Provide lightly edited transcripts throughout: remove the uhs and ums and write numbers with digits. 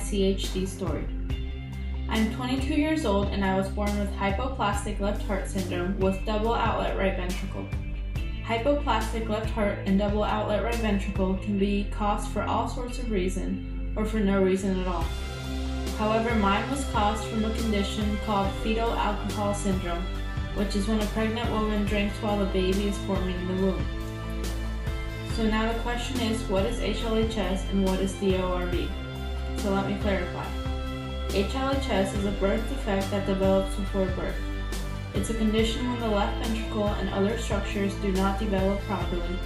CHD story. I'm 22 years old and I was born with Hypoplastic Left Heart Syndrome with double outlet right ventricle. Hypoplastic left heart and double outlet right ventricle can be caused for all sorts of reasons or for no reason at all. However, mine was caused from a condition called fetal alcohol syndrome, which is when a pregnant woman drinks while the baby is forming in the womb. So now the question is, what is HLHS and what is DORV? So let me clarify. HLHS is a birth defect that develops before birth. It's a condition when the left ventricle and other structures do not develop properly.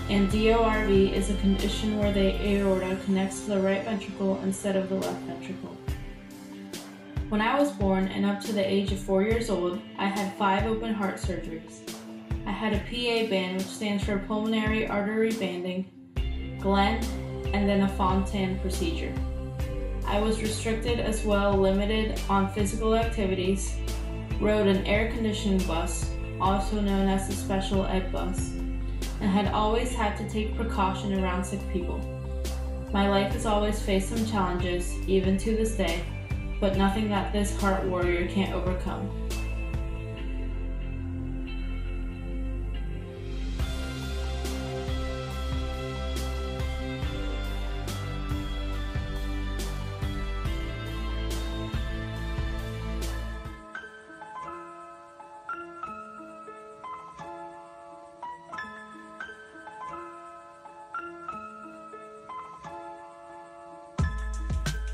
And DORV is a condition where the aorta connects to the right ventricle instead of the left ventricle. When I was born and up to the age of 4 years old, I had 5 open heart surgeries. I had a PA band, which stands for pulmonary artery banding, Glenn, and then a Fontan procedure. I was restricted as well, limited on physical activities, rode an air conditioning bus, also known as the special ed bus, and had always had to take precaution around sick people. My life has always faced some challenges, even to this day, but nothing that this heart warrior can't overcome.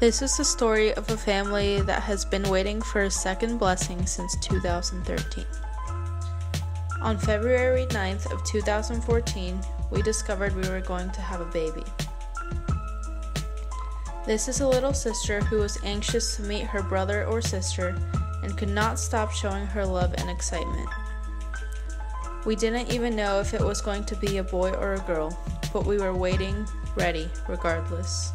This is the story of a family that has been waiting for a second blessing since 2013. On February 9th of 2014, we discovered we were going to have a baby. This is a little sister who was anxious to meet her brother or sister and could not stop showing her love and excitement. We didn't even know if it was going to be a boy or a girl, but we were waiting, ready, regardless.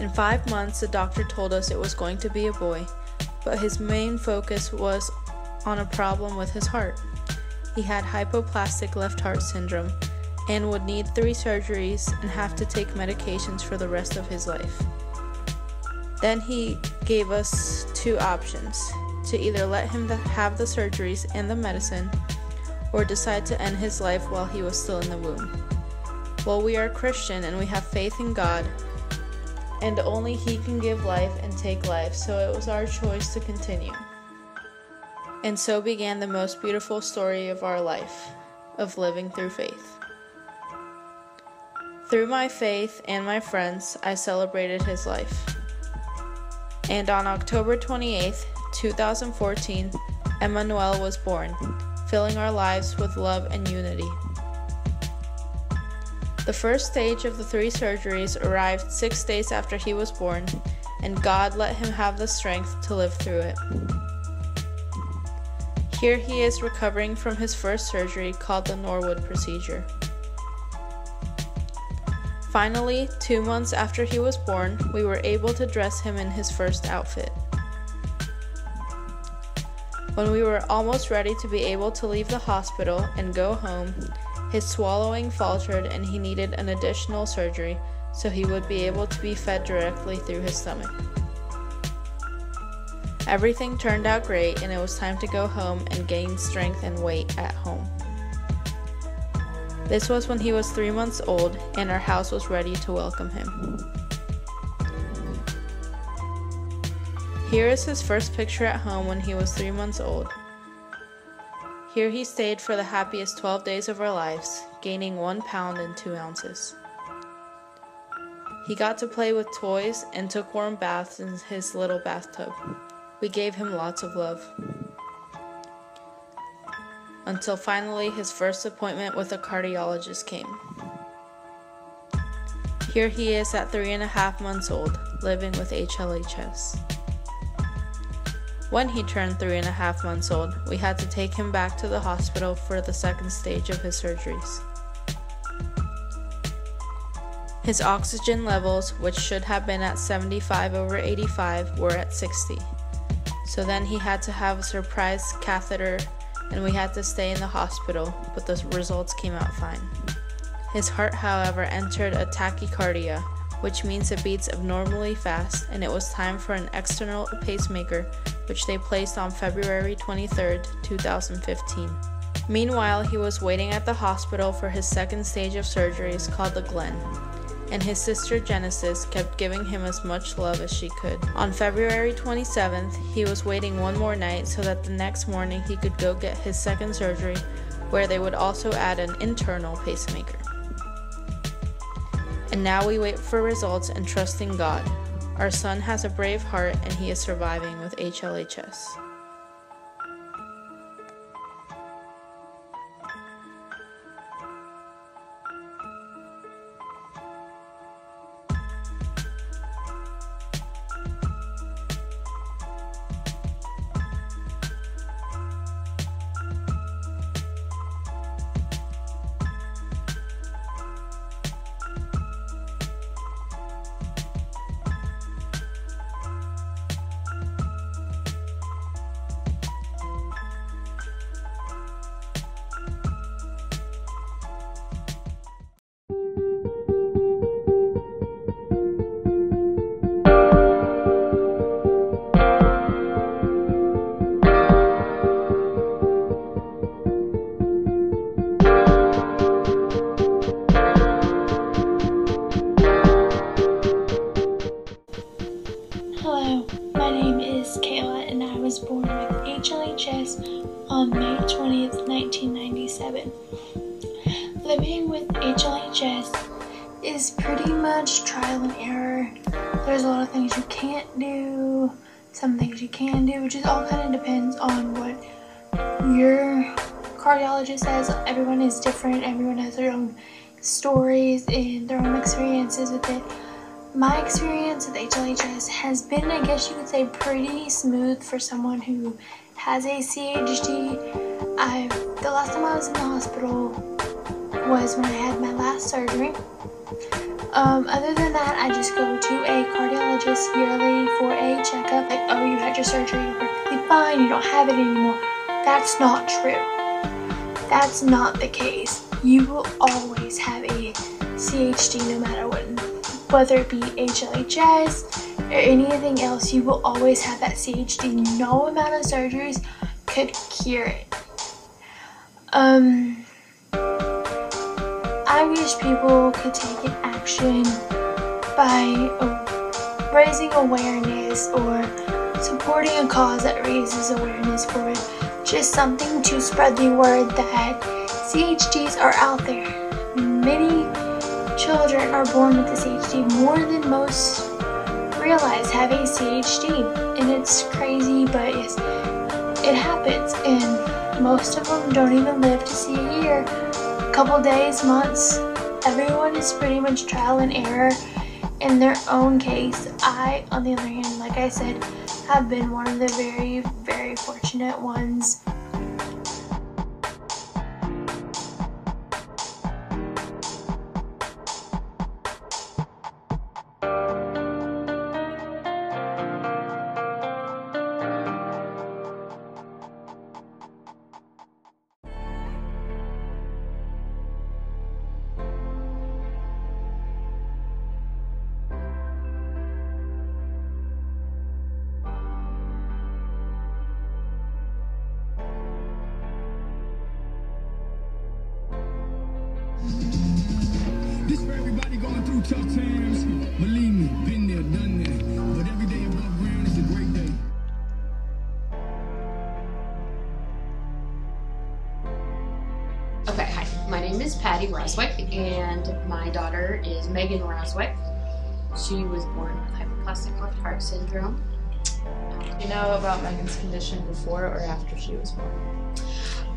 In 5 months, the doctor told us it was going to be a boy, but his main focus was on a problem with his heart. He had Hypoplastic Left Heart Syndrome and would need 3 surgeries and have to take medications for the rest of his life. Then he gave us 2 options, to either let him have the surgeries and the medicine, or decide to end his life while he was still in the womb. Well, we are Christian and we have faith in God, and only He can give life and take life, so it was our choice to continue. And so began the most beautiful story of our life, of living through faith. Through my faith and my friends, I celebrated his life. And on October 28th, 2014, Emmanuel was born, filling our lives with love and unity. The first stage of the 3 surgeries arrived 6 days after he was born, and God let him have the strength to live through it. Here he is recovering from his first surgery called the Norwood procedure. Finally, 2 months after he was born, we were able to dress him in his first outfit. When we were almost ready to be able to leave the hospital and go home, his swallowing faltered and he needed an additional surgery so he would be able to be fed directly through his stomach. Everything turned out great and it was time to go home and gain strength and weight at home. This was when he was 3 months old and our house was ready to welcome him. Here is his first picture at home when he was 3 months old. Here he stayed for the happiest 12 days of our lives, gaining 1 pound and 2 ounces. He got to play with toys and took warm baths in his little bathtub. We gave him lots of love. Until finally his first appointment with a cardiologist came. Here he is at 3.5 months old, living with HLHS. When he turned 3.5 months old, we had to take him back to the hospital for the second stage of his surgeries. His oxygen levels, which should have been at 75/85, were at 60. So then he had to have a surprise catheter and we had to stay in the hospital, but the results came out fine. His heart, however, entered a tachycardia, which means it beats abnormally fast, and it was time for an external pacemaker, which they placed on February 23, 2015. Meanwhile, he was waiting at the hospital for his second stage of surgeries called the Glen, and his sister Genesis kept giving him as much love as she could. On February 27th, he was waiting one more night so that the next morning he could go get his second surgery, where they would also add an internal pacemaker. And now we wait for results and trust in God. Our son has a brave heart and he is surviving with HLHS. Hello, my name is Kayla and I was born with HLHS on May 20th, 1997. Living with HLHS is pretty much trial and error. There's a lot of things you can't do, some things you can do. It just all kind of depends on what your cardiologist says. Everyone is different, everyone has their own stories and their own experiences with it. My experience with HLHS has been, I guess you could say, pretty smooth for someone who has a CHD. The last time I was in the hospital was when I had my last surgery. Other than that, I just go to a cardiologist yearly for a checkup. Like, oh, you had your surgery, you're perfectly fine, you don't have it anymore. That's not true. That's not the case. You will always have a CHD no matter what. Whether it be HLHS or anything else, you will always have that CHD. No amount of surgeries could cure it. I wish people could take an action by raising awareness or supporting a cause that raises awareness for it. Just something to spread the word that CHDs are out there. Many children are born with a CHD. More than most realize have a CHD, and it's crazy, but yes, it happens, and most of them don't even live to see a year. A couple days, months. Everyone is pretty much trial and error in their own case. I, on the other hand, like I said, have been one of the very, very fortunate ones. This for everybody going through tough times. Believe me, been there, done that. But every day above ground is a great day. Okay, hi. My name is Patty Roswick, and my daughter is Megan Roswick. She was born with Hypoplastic Left Heart Syndrome. Do you know about Megan's condition before or after she was born?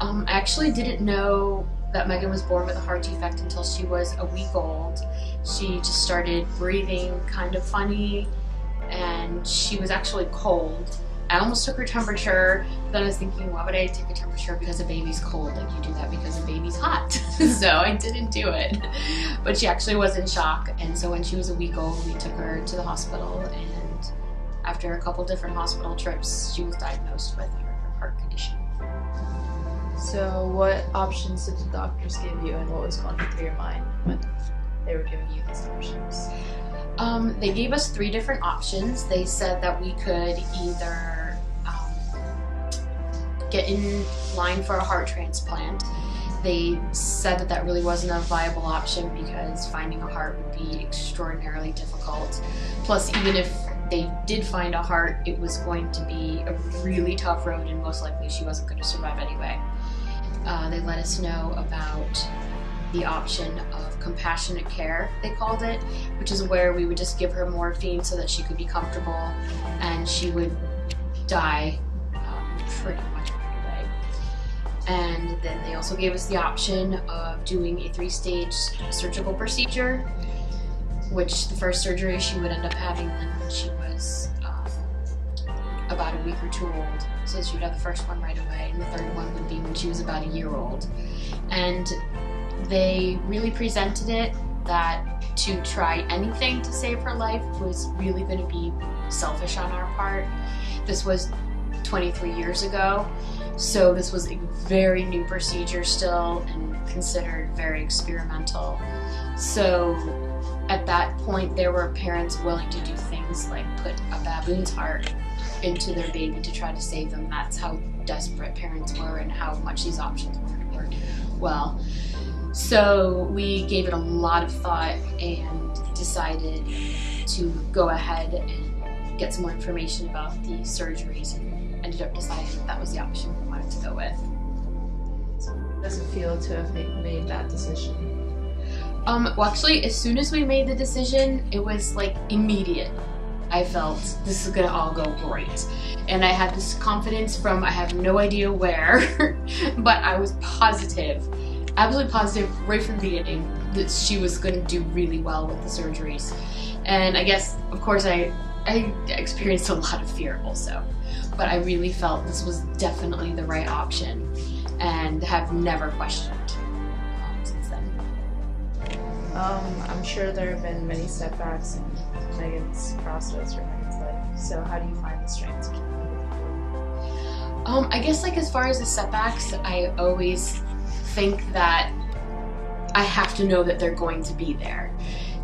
I actually didn't know that Megan was born with a heart defect until she was a week old. She just started breathing kind of funny, and she was actually cold. I almost took her temperature, but then I was thinking, why would I take a temperature because a baby's cold? Like, you do that because a baby's hot. So I didn't do it. But she actually was in shock, and so when she was a week old, we took her to the hospital, and after a couple different hospital trips, she was diagnosed with her heart condition. So what options did the doctors give you, and what was going through your mind when they were giving you these options? They gave us 3 different options. They said that we could either get in line for a heart transplant. They said that that really wasn't a viable option because finding a heart would be extraordinarily difficult. Plus, even if they did find a heart, it was going to be a really tough road and most likely she wasn't going to survive anyway. They let us know about the option of compassionate care, they called it, which is where we would just give her morphine so that she could be comfortable and she would die pretty much right away. And then they also gave us the option of doing a 3-stage surgical procedure, which the first surgery she would end up having when she was about a week or 2 old. So she'd have the first one right away, and the third one would be when she was about a year old. And they really presented it that to try anything to save her life was really going to be selfish on our part. This was 23 years ago, so this was a very new procedure still and considered very experimental. So at that point there were parents willing to do things like put a baboon's heart into their baby to try to save them. That's how desperate parents were and how much these options weren't work well. So we gave it a lot of thought and decided to go ahead and get some more information about the surgeries, and ended up deciding that that was the option we wanted to go with. How does it feel to have made that decision? Well, actually, as soon as we made the decision, it was like immediate. I felt this is gonna all go great. And I had this confidence from I have no idea where, but I was positive, absolutely positive right from the beginning that she was gonna do really well with the surgeries. And I guess, of course, I experienced a lot of fear also, but I really felt this was definitely the right option and have never questioned since then. I'm sure there have been many setbacks in Megan's process or Megan's life. So how do you find the strength to keep moving forward? I guess like as far as the setbacks, I always think that I have to know that they're going to be there.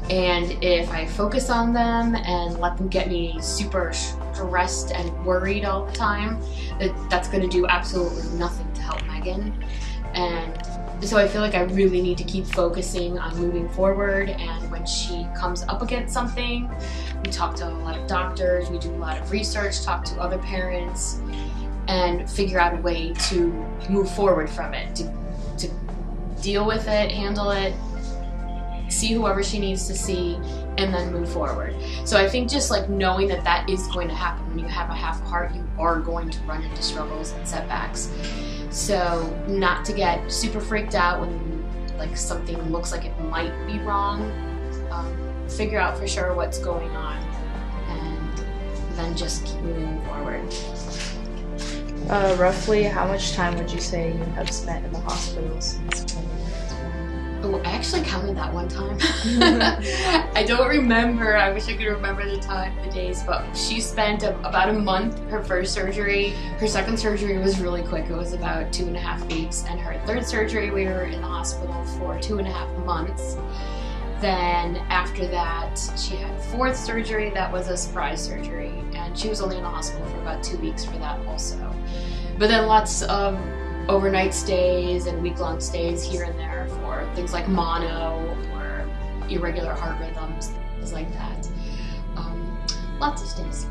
And if I focus on them and let them get me super stressed and worried all the time, that's going to do absolutely nothing to help Megan. And so I feel like I really need to keep focusing on moving forward, and when she comes up against something, we talk to a lot of doctors, we do a lot of research, talk to other parents, and figure out a way to move forward from it, to deal with it, handle it, see whoever she needs to see, and then move forward. So I think just like knowing that that is going to happen when you have a half heart, you are going to run into struggles and setbacks. So not to get super freaked out when like something looks like it might be wrong. Figure out for sure what's going on and then just keep moving forward. Roughly how much time would you say you have spent in the hospital since? Oh, I actually counted that one time. I don't remember. I wish I could remember the days, but she spent about a month her first surgery. Her second surgery was really quick. It was about 2.5 weeks. And her third surgery, we were in the hospital for 2.5 months. Then after that, she had a fourth surgery that was a surprise surgery. And she was only in the hospital for about 2 weeks for that also. But then lots of overnight stays and week-long stays here and there for things like mono or irregular heart rhythms, things like that. Lots of stays.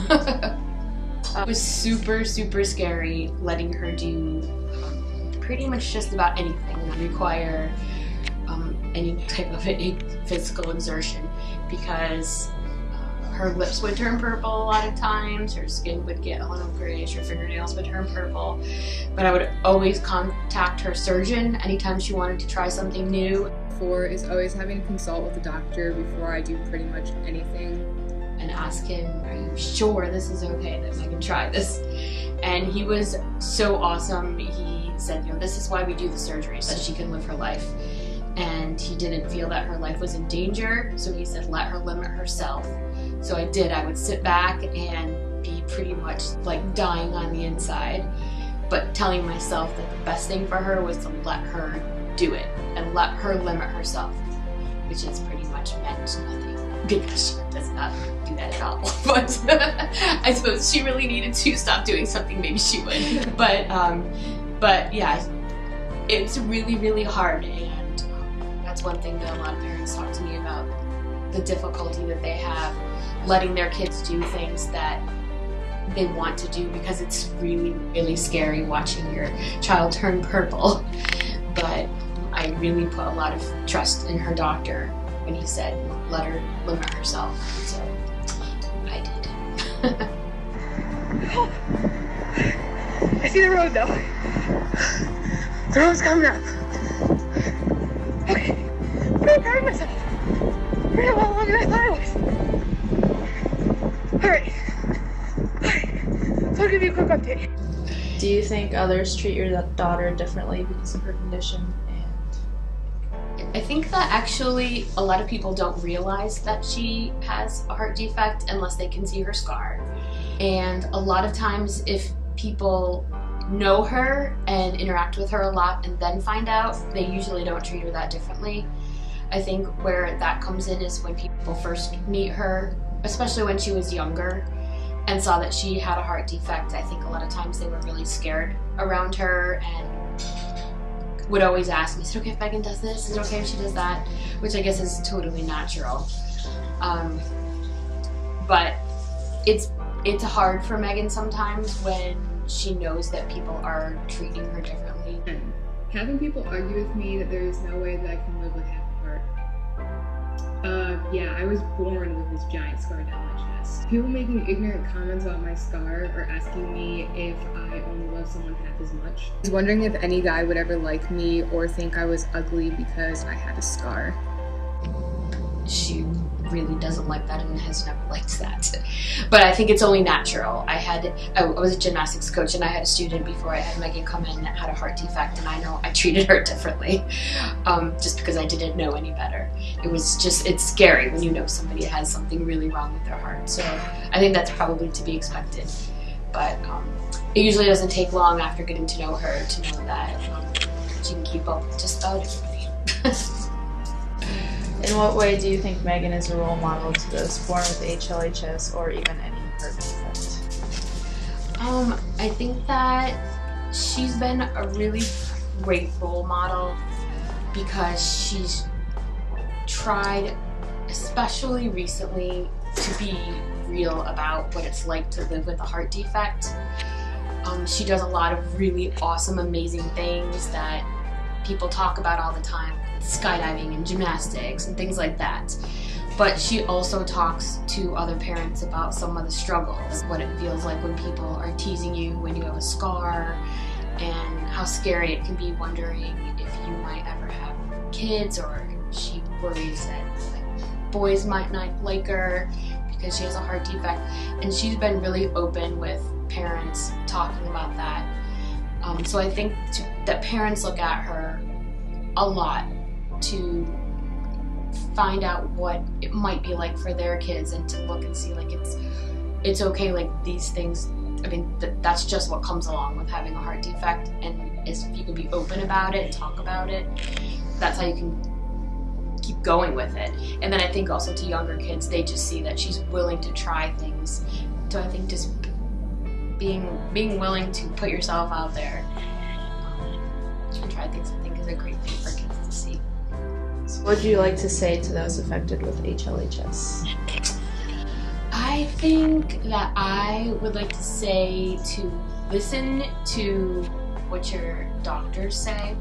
It was super, super scary letting her do pretty much just about anything that require any type of physical exertion, because her lips would turn purple a lot of times, her skin would get a little grayish, her fingernails would turn purple. But I would always contact her surgeon anytime she wanted to try something new. For is always having to consult with the doctor before I do pretty much anything. And ask him, are you sure this is okay that I can try this? And he was so awesome. He said, you know, this is why we do the surgery, so that she can live her life. And he didn't feel that her life was in danger, so he said, let her limit herself. So I did. I would sit back and be pretty much like dying on the inside, but telling myself that the best thing for her was to let her do it and let her limit herself. which is pretty much meant nothing because she does not do that at all. But I suppose she really needed to stop doing something, maybe she would. But yeah, it's really, really hard, and that's one thing that a lot of parents talk to me about, the difficulty that they have letting their kids do things that they want to do, because it's really, really scary watching your child turn purple. But I really put a lot of trust in her doctor when he said, let her limit herself. So I did. I see the road though. The road's coming up. Okay, I'm really proud of myself. Pretty well longer than I thought I was. Alright. So I'll give you a quick update. Do you think others treat your daughter differently because of her condition? I think that actually a lot of people don't realize that she has a heart defect unless they can see her scar. And a lot of times if people know her and interact with her a lot and then find out, they usually don't treat her that differently. I think where that comes in is when people first meet her, especially when she was younger, and saw that she had a heart defect. I think a lot of times they were really scared around her and would always ask me, is it okay if Megan does this? Is it okay if she does that? Which I guess is totally natural. But it's hard for Megan sometimes when she knows that people are treating her differently. Having people argue with me that there is no way that I can live with half a heart. Yeah, I was born with this giant scar down my chest. People making ignorant comments about my scar or asking me if I only love someone half as much. I was wondering if any guy would ever like me or think I was ugly because I had a scar. She really doesn't like that and has never liked that. But I think it's only natural. I was a gymnastics coach and I had a student before I had Megan come in that had a heart defect, and I know I treated her differently just because I didn't know any better. It's scary when you know somebody has something really wrong with their heart. So I think that's probably to be expected. But it usually doesn't take long after getting to know her to know that she can keep up with just about everybody. In what way do you think Megan is a role model to those born with HLHS or even any heart defect? I think that she's been a really great role model because she's tried, especially recently, to be real about what it's like to live with a heart defect. She does a lot of really awesome, amazing things that people talk about all the time. Skydiving and gymnastics and things like that. But she also talks to other parents about some of the struggles, what it feels like when people are teasing you when you have a scar, and how scary it can be wondering if you might ever have kids, or she worries that boys might not like her because she has a heart defect. And she's been really open with parents talking about that. So I think that parents look at her a lot to find out what it might be like for their kids, and to look and see like it's okay, like these things, I mean that's just what comes along with having a heart defect, and if you can be open about it and talk about it, that's how you can keep going with it. And then I think also to younger kids, they just see that she's willing to try things. So I think just being willing to put yourself out there and try things, I think is a great thing for kids to see. So what would you like to say to those affected with HLHS? I think that I would like to say to listen to what your doctors say.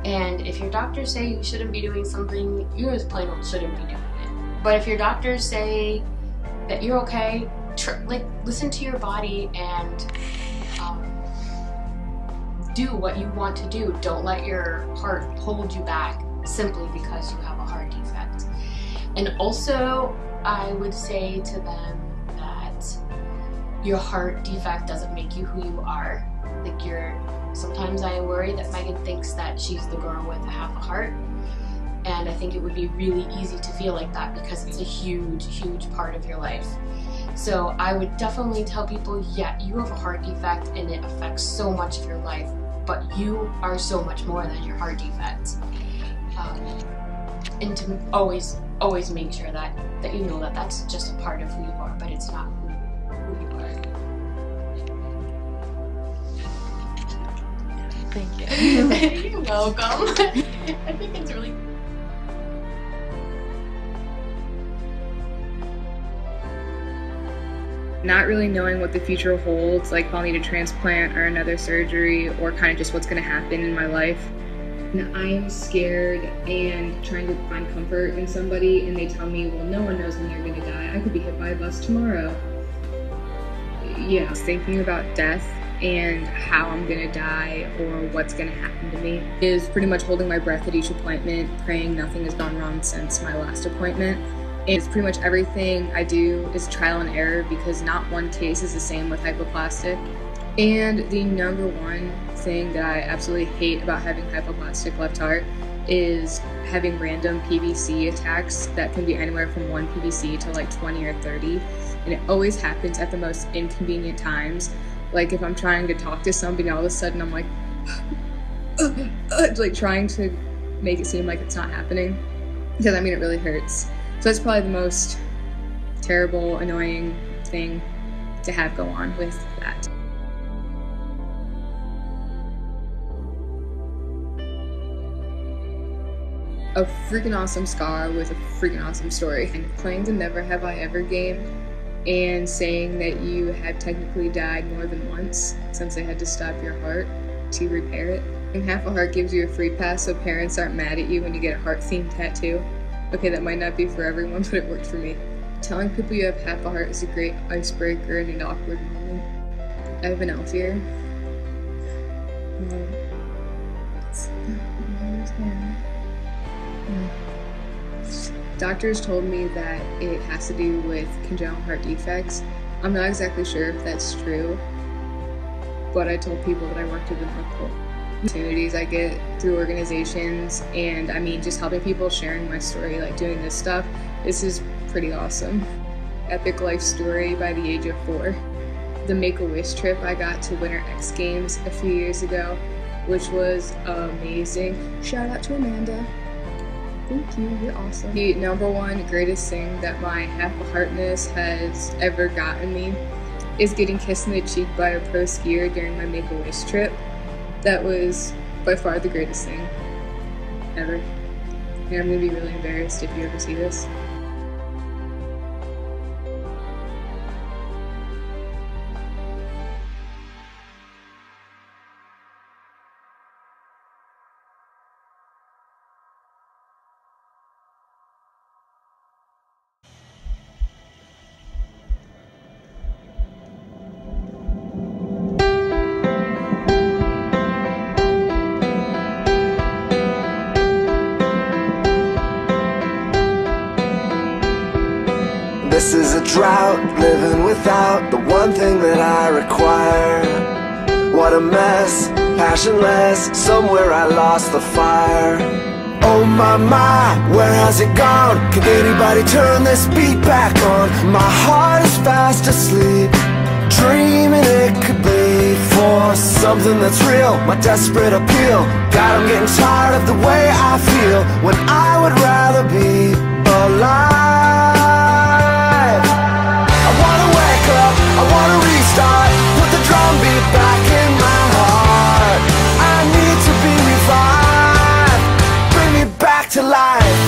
And if your doctors say you shouldn't be doing something, you just plain old shouldn't be doing it. But if your doctors say that you're okay, listen to your body and do what you want to do. Don't let your heart hold you back simply because you have a heart defect. And also, I would say to them that your heart defect doesn't make you who you are. Sometimes I worry that Megan thinks that she's the girl with half a heart, and I think it would be really easy to feel like that because it's a huge, huge part of your life. So I would definitely tell people, yeah, you have a heart defect and it affects so much of your life, but you are so much more than your heart defect. and to always make sure that you know that that's just a part of who you are, but it's not who you are. Thank you. You're welcome. I think it's really. Not really knowing what the future holds, like if I'll need a transplant or another surgery, or kind of just what's going to happen in my life. And I am scared and trying to find comfort in somebody, and they tell me, well, no one knows when you're going to die. I could be hit by a bus tomorrow. Yeah, thinking about death and how I'm going to die or what's going to happen to me is pretty much holding my breath at each appointment, praying nothing has gone wrong since my last appointment. It's pretty much everything I do is trial and error because not one case is the same with hypoplastic. And the number one thing that I absolutely hate about having hypoplastic left heart is having random PVC attacks that can be anywhere from 1 PVC to like 20 or 30. And it always happens at the most inconvenient times. Like if I'm trying to talk to somebody, all of a sudden I'm like, like trying to make it seem like it's not happening. Because I mean, it really hurts. So that's probably the most terrible, annoying thing to have go on with that. A freaking awesome scar with a freaking awesome story. And playing the Never Have I Ever game and saying that you have technically died more than once since they had to stop your heart to repair it. And half a heart gives you a free pass so parents aren't mad at you when you get a heart-themed tattoo. Okay, that might not be for everyone, but it worked for me. Telling people you have half a heart is a great icebreaker in an awkward moment. I have an elf ear. Doctors told me that it has to do with congenital heart defects. I'm not exactly sure if that's true, but I told people that I worked with multiple opportunities I get through organizations, and I mean just helping people, sharing my story, like doing this stuff. This is pretty awesome. Epic life story by the age of 4. The Make-A-Wish trip I got to Winter X Games a few years ago, which was amazing. Shout out to Amanda. Thank you, you're awesome. The number one greatest thing that my half-a-heartness has ever gotten me is getting kissed in the cheek by a pro skier during my Make-A-Wish trip. That was by far the greatest thing ever. And I'm gonna be really embarrassed if you ever see this. This is a drought, living without the one thing that I require. What a mess, passionless, somewhere I lost the fire. Oh my, where has it gone? Can anybody turn this beat back on? My heart is fast asleep, dreaming it could be for something that's real, my desperate appeal. God, I'm getting tired of the way I feel when I would rather be alive. I wanna restart, put the drum beat back in my heart. I need to be revived, bring me back to life.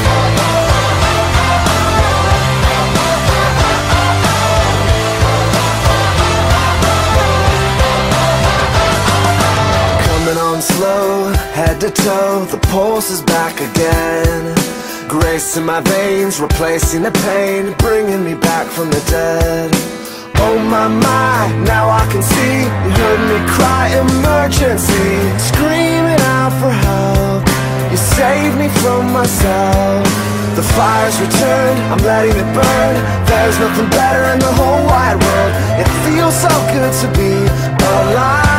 Coming on slow, head to toe, the pulse is back again. Grace in my veins, replacing the pain, bringing me back from the dead. Oh my, now I can see. You heard me cry emergency, screaming out for help. You saved me from myself. The fire's returned, I'm letting it burn. There's nothing better in the whole wide world. It feels so good to be alive.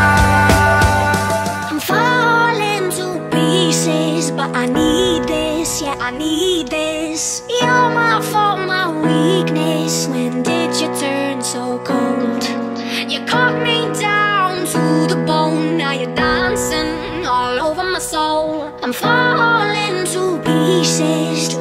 I'm falling to pieces, but I need this, yeah I need this. You're my fault, my weakness. When did you turn so cold? You cut me down to the bone. Now you're dancing all over my soul. I'm falling to pieces.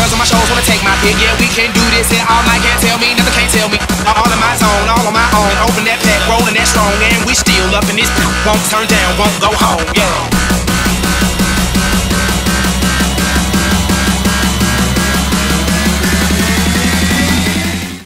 girls on my shows wanna take my pick. Yeah, we can do this here all night. Can't tell me, nothing can't tell me. All in my zone, all on my own. Open that pack, rolling that strong, and we still up in this. Won't turn down, won't go home. Yeah.